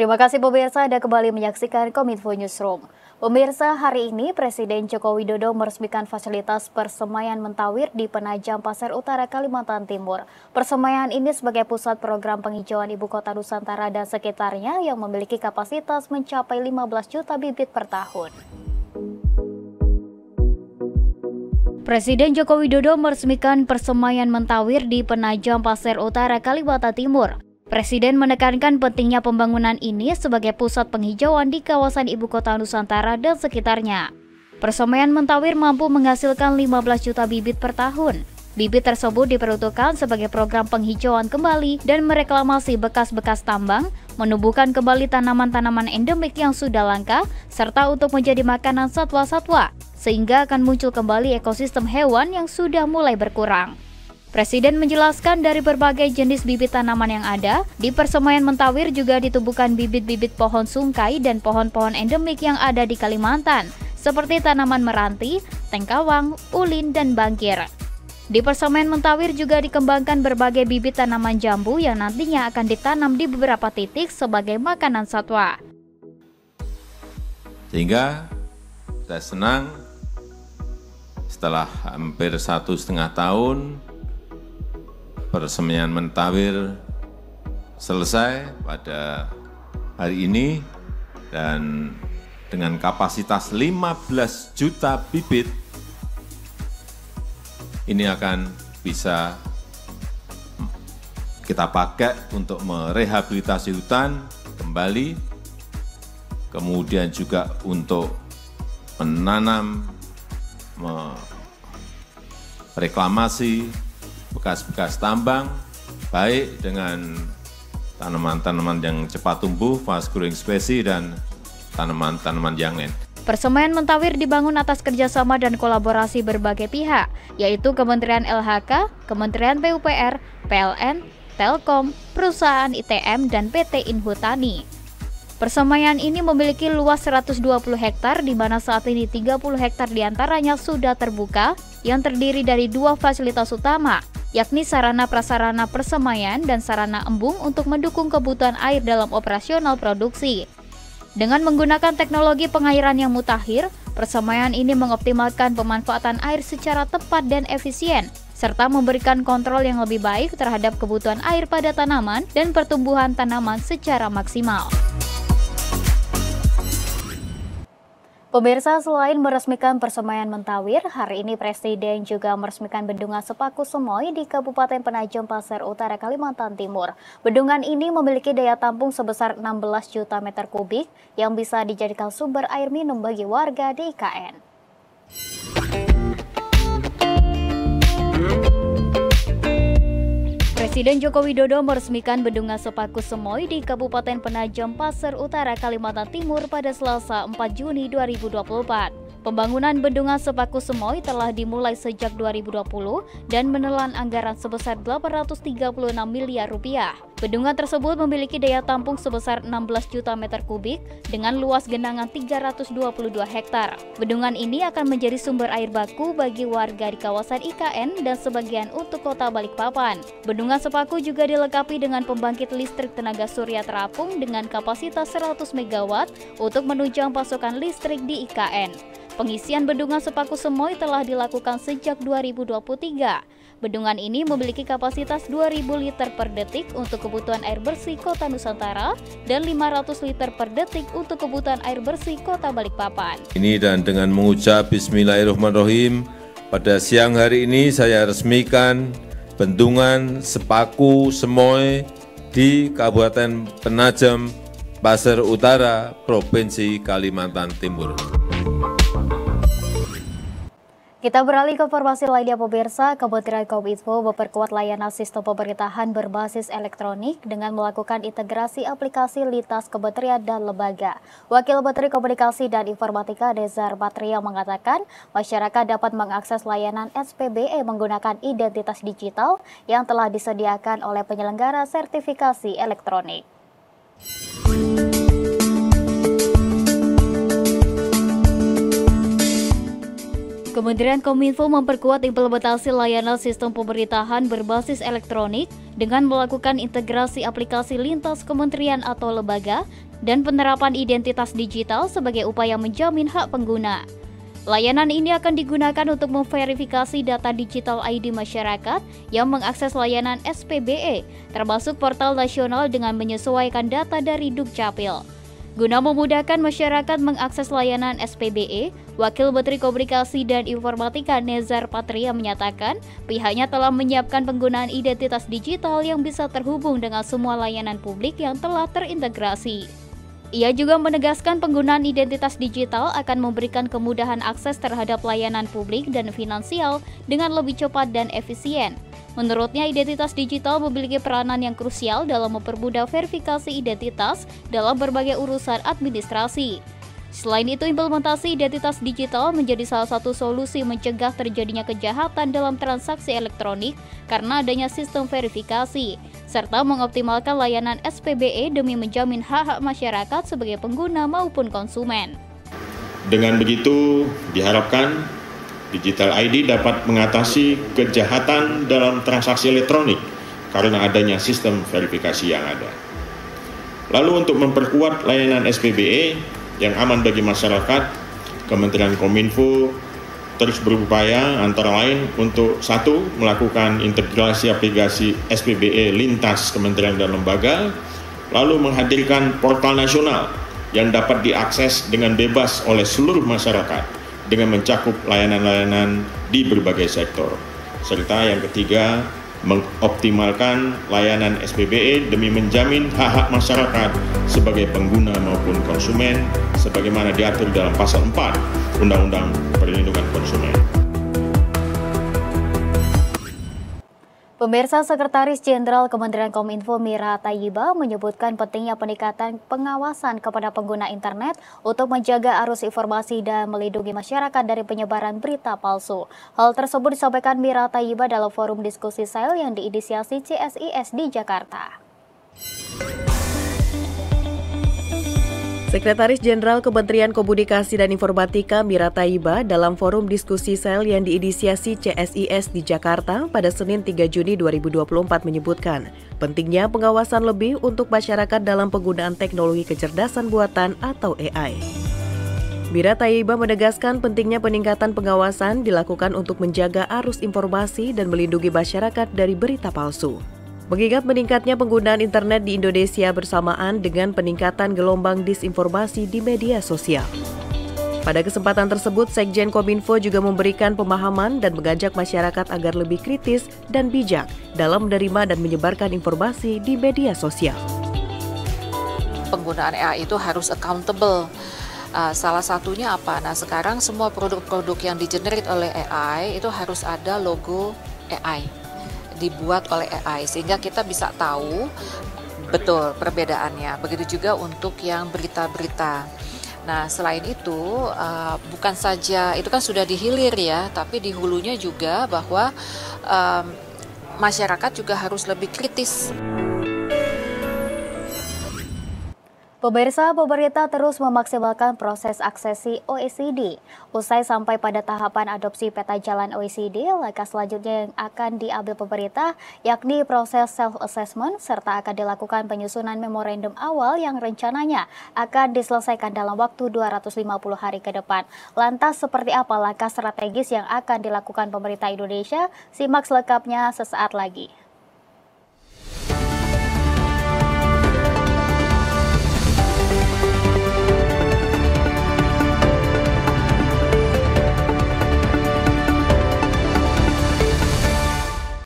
Terima kasih pemirsa, Anda kembali menyaksikan Kominfo Newsroom. Pemirsa, hari ini Presiden Joko Widodo meresmikan fasilitas Persemaian Mentawir di Penajam Pasir Utara, Kalimantan Timur. Persemaian ini sebagai pusat program penghijauan Ibu Kota Nusantara dan sekitarnya yang memiliki kapasitas mencapai 15 juta bibit per tahun. Presiden Joko Widodo meresmikan Persemaian Mentawir di Penajam Pasir Utara, Kalimantan Timur. Presiden menekankan pentingnya pembangunan ini sebagai pusat penghijauan di kawasan Ibu Kota Nusantara dan sekitarnya. Persemaian Mentawir mampu menghasilkan 15 juta bibit per tahun. Bibit tersebut diperuntukkan sebagai program penghijauan kembali dan mereklamasi bekas-bekas tambang, menumbuhkan kembali tanaman-tanaman endemik yang sudah langka, serta untuk menjadi makanan satwa-satwa, sehingga akan muncul kembali ekosistem hewan yang sudah mulai berkurang. Presiden menjelaskan dari berbagai jenis bibit tanaman yang ada, di Persemaian Mentawir juga ditumbuhkan bibit-bibit pohon sungkai dan pohon-pohon endemik yang ada di Kalimantan, seperti tanaman meranti, tengkawang, ulin, dan bangkir. Di Persemaian Mentawir juga dikembangkan berbagai bibit tanaman jambu yang nantinya akan ditanam di beberapa titik sebagai makanan satwa. Sehingga saya senang setelah hampir 1,5 tahun, Persemaian Mentawir selesai pada hari ini dan dengan kapasitas 15 juta bibit ini akan bisa kita pakai untuk merehabilitasi hutan kembali, kemudian juga untuk menanam, reklamasi bekas-bekas tambang, baik dengan tanaman-tanaman yang cepat tumbuh, fast growing species, dan tanaman-tanaman yang lain. Persemaian Mentawir dibangun atas kerjasama dan kolaborasi berbagai pihak, yaitu Kementerian LHK, Kementerian PUPR, PLN, Telkom, perusahaan ITM, dan PT Inhutani. Persemaian ini memiliki luas 120 hektar, di mana saat ini 30 hektar diantaranya sudah terbuka, yang terdiri dari 2 fasilitas utama, yakni sarana prasarana persemaian dan sarana embung untuk mendukung kebutuhan air dalam operasional produksi. Dengan menggunakan teknologi pengairan yang mutakhir, persemaian ini mengoptimalkan pemanfaatan air secara tepat dan efisien, serta memberikan kontrol yang lebih baik terhadap kebutuhan air pada tanaman dan pertumbuhan tanaman secara maksimal. Pemirsa, selain meresmikan Persemaian Mentawir, hari ini Presiden juga meresmikan Bendungan Sepaku Semoy di Kabupaten Penajam Pasir Utara, Kalimantan Timur. Bendungan ini memiliki daya tampung sebesar 16 juta meter kubik yang bisa dijadikan sumber air minum bagi warga di IKN. Presiden Joko Widodo meresmikan Bendungan Sepaku Semoy di Kabupaten Penajam Pasir Utara, Kalimantan Timur pada Selasa 4 Juni 2024. Pembangunan Bendungan Sepaku Semoy telah dimulai sejak 2020 dan menelan anggaran sebesar 836 miliar rupiah. Bendungan tersebut memiliki daya tampung sebesar 16 juta meter kubik dengan luas genangan 322 hektar. Bendungan ini akan menjadi sumber air baku bagi warga di kawasan IKN dan sebagian untuk kota Balikpapan. Bendungan Sepaku juga dilengkapi dengan pembangkit listrik tenaga surya terapung dengan kapasitas 100 MW untuk menunjang pasokan listrik di IKN. Pengisian Bendungan Sepaku Semoy telah dilakukan sejak 2023. Bendungan ini memiliki kapasitas 2.000 liter per detik untuk kebutuhan air bersih Kota Nusantara dan 500 liter per detik untuk kebutuhan air bersih Kota Balikpapan. Ini dan dengan mengucap Bismillahirrahmanirrahim, pada siang hari ini saya resmikan Bendungan Sepaku Semoy di Kabupaten Penajam Pasir Utara, Provinsi Kalimantan Timur. Kita beralih ke informasi lainnya pemirsa. Kementerian Kominfo memperkuat layanan sistem pemerintahan berbasis elektronik dengan melakukan integrasi aplikasi lintas kementerian dan lembaga. Wakil Menteri Komunikasi dan Informatika Nezar Patria mengatakan masyarakat dapat mengakses layanan SPBE menggunakan identitas digital yang telah disediakan oleh penyelenggara sertifikasi elektronik. Kementerian Kominfo memperkuat implementasi layanan sistem pemerintahan berbasis elektronik dengan melakukan integrasi aplikasi lintas kementerian atau lembaga dan penerapan identitas digital sebagai upaya menjamin hak pengguna. Layanan ini akan digunakan untuk memverifikasi data digital ID masyarakat yang mengakses layanan SPBE, termasuk portal nasional dengan menyesuaikan data dari Dukcapil. Guna memudahkan masyarakat mengakses layanan SPBE, Wakil Menteri Komunikasi dan Informatika Nezar Patria menyatakan pihaknya telah menyiapkan penggunaan identitas digital yang bisa terhubung dengan semua layanan publik yang telah terintegrasi. Ia juga menegaskan penggunaan identitas digital akan memberikan kemudahan akses terhadap layanan publik dan finansial dengan lebih cepat dan efisien. Menurutnya, identitas digital memiliki peranan yang krusial dalam mempermudah verifikasi identitas dalam berbagai urusan administrasi. Selain itu, implementasi identitas digital menjadi salah satu solusi mencegah terjadinya kejahatan dalam transaksi elektronik karena adanya sistem verifikasi, serta mengoptimalkan layanan SPBE demi menjamin hak-hak masyarakat sebagai pengguna maupun konsumen. Dengan begitu, diharapkan Digital ID dapat mengatasi kejahatan dalam transaksi elektronik karena adanya sistem verifikasi yang ada. Lalu untuk memperkuat layanan SPBE yang aman bagi masyarakat, Kementerian Kominfo terus berupaya antara lain untuk satu, melakukan integrasi aplikasi SPBE lintas kementerian dan lembaga, lalu menghadirkan portal nasional yang dapat diakses dengan bebas oleh seluruh masyarakat dengan mencakup layanan-layanan di berbagai sektor. Serta yang ketiga, mengoptimalkan layanan SPBE demi menjamin hak-hak masyarakat sebagai pengguna maupun konsumen sebagaimana diatur dalam pasal 4 Undang-Undang Perlindungan Konsumen. Pemirsa, Sekretaris Jenderal Kementerian Kominfo Mira Tayyiba menyebutkan pentingnya peningkatan pengawasan kepada pengguna internet untuk menjaga arus informasi dan melindungi masyarakat dari penyebaran berita palsu. Hal tersebut disampaikan Mira Tayyiba dalam forum diskusi SAIL yang diinisiasi CSIS di Jakarta. Sekretaris Jenderal Kementerian Komunikasi dan Informatika Mira Tayyiba dalam forum diskusi SAIL yang diinisiasi CSIS di Jakarta pada Senin 3 Juni 2024 menyebutkan pentingnya pengawasan lebih untuk masyarakat dalam penggunaan teknologi kecerdasan buatan atau AI. Mira Tayyiba menegaskan pentingnya peningkatan pengawasan dilakukan untuk menjaga arus informasi dan melindungi masyarakat dari berita palsu. Mengingat meningkatnya penggunaan internet di Indonesia bersamaan dengan peningkatan gelombang disinformasi di media sosial. Pada kesempatan tersebut, Sekjen Kominfo juga memberikan pemahaman dan mengajak masyarakat agar lebih kritis dan bijak dalam menerima dan menyebarkan informasi di media sosial. Penggunaan AI itu harus accountable. Salah satunya apa? Nah, sekarang semua produk-produk yang di-generate oleh AI itu harus ada logo AI. Dibuat oleh AI sehingga kita bisa tahu betul perbedaannya. Begitu juga untuk yang berita-berita. Nah, selain itu bukan saja itu kan sudah dihilir ya, tapi di hulunya juga bahwa masyarakat juga harus lebih kritis. Pemirsa, pemerintah terus memaksimalkan proses aksesi OECD. Usai sampai pada tahapan adopsi peta jalan OECD, langkah selanjutnya yang akan diambil pemerintah yakni proses self-assessment serta akan dilakukan penyusunan memorandum awal yang rencananya akan diselesaikan dalam waktu 250 hari ke depan. Lantas seperti apa langkah strategis yang akan dilakukan pemerintah Indonesia? Simak selengkapnya sesaat lagi.